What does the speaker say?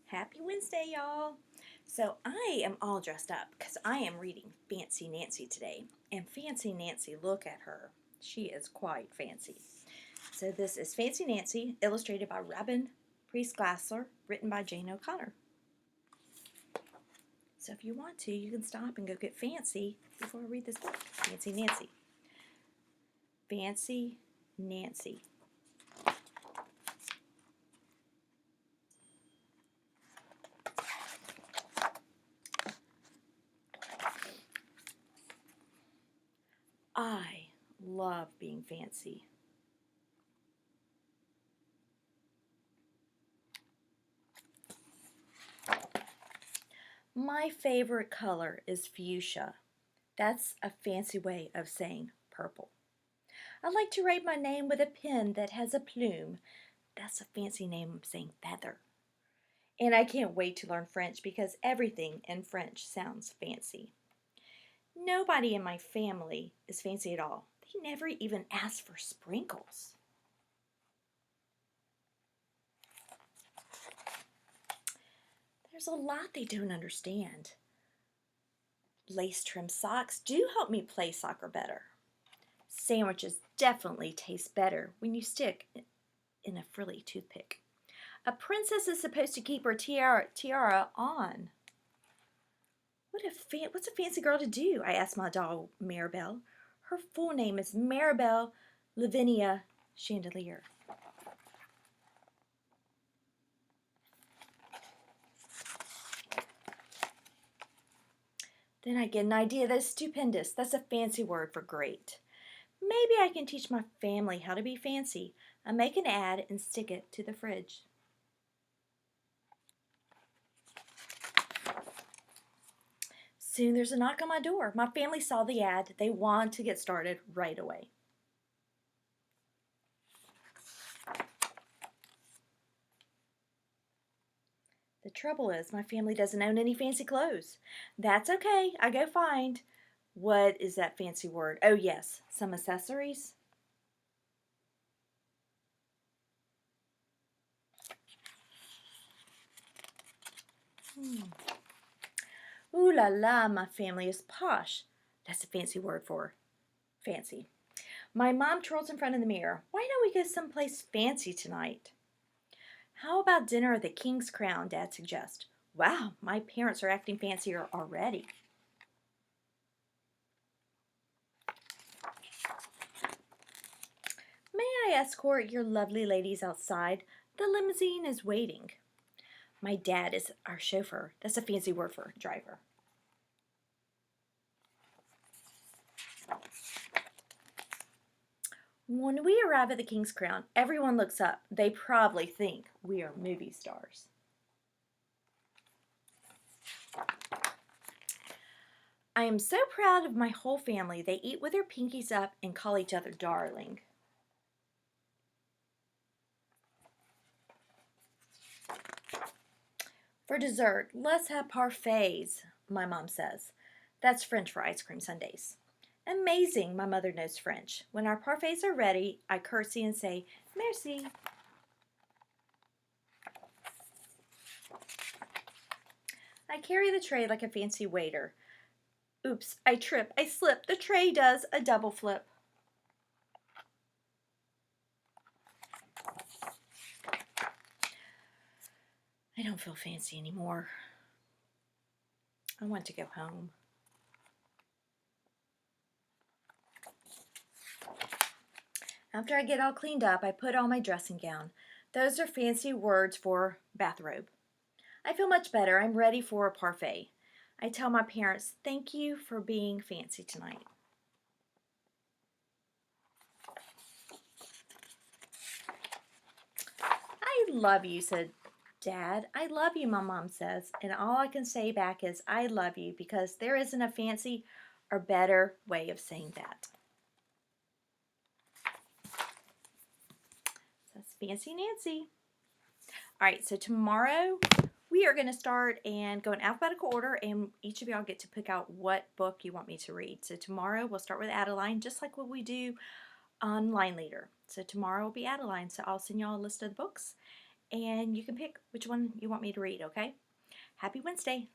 Happy Wednesday, y'all. So I am all dressed up because I am reading Fancy Nancy today. And Fancy Nancy, look at her. She is quite fancy. So this is Fancy Nancy, illustrated by Robin Priest-Glassler, written by Jane O'Connor. So if you want to, you can stop and go get fancy before I read this book. Fancy Nancy. Fancy Nancy. I love being fancy. My favorite color is fuchsia. That's a fancy way of saying purple. I like to write my name with a pen that has a plume. That's a fancy name of saying feather. And I can't wait to learn French because everything in French sounds fancy. Nobody in my family is fancy at all. They never even ask for sprinkles. There's a lot they don't understand. Lace trim socks do help me play soccer better. Sandwiches definitely taste better when you stick in a frilly toothpick. A princess is supposed to keep her tiara on. What's a fancy girl to do? I asked my doll, Maribel. Her full name is Maribel Lavinia Chandelier. Then I get an idea that's stupendous. That's a fancy word for great. Maybe I can teach my family how to be fancy. I make an ad and stick it to the fridge. Soon there's a knock on my door. My family saw the ad. They want to get started right away. The trouble is my family doesn't own any fancy clothes. That's okay. I go find. What is that fancy word? Oh yes, some accessories. Ooh la la, my family is posh. That's a fancy word for fancy. My mom twirls in front of the mirror. Why don't we go someplace fancy tonight? How about dinner at the King's Crown, Dad suggests. Wow, my parents are acting fancier already. May I escort your lovely ladies outside? The limousine is waiting. My dad is our chauffeur. That's a fancy word for driver. When we arrive at the King's Crown, everyone looks up. They probably think we are movie stars. I am so proud of my whole family. They eat with their pinkies up and call each other darling. For dessert, let's have parfaits, my mom says. That's French for ice cream sundaes. Amazing, my mother knows French. When our parfaits are ready, I curtsy and say, merci. I carry the tray like a fancy waiter. Oops, I trip, I slip. The tray does a double flip. I don't feel fancy anymore. I want to go home. After I get all cleaned up, I put on my dressing gown. Those are fancy words for bathrobe. I feel much better. I'm ready for a parfait. I tell my parents, thank you for being fancy tonight. I love you, said Dad. I love you, my mom says. And all I can say back is, I love you, because there isn't a fancy or better way of saying that. That's Fancy Nancy. All right, so tomorrow we are going to start and go in alphabetical order, and each of y'all get to pick out what book you want me to read. So tomorrow we'll start with Adeline, just like what we do on Line Leader. So tomorrow will be Adeline, so I'll send y'all a list of the books, and you can pick which one you want me to read, okay? Happy Wednesday!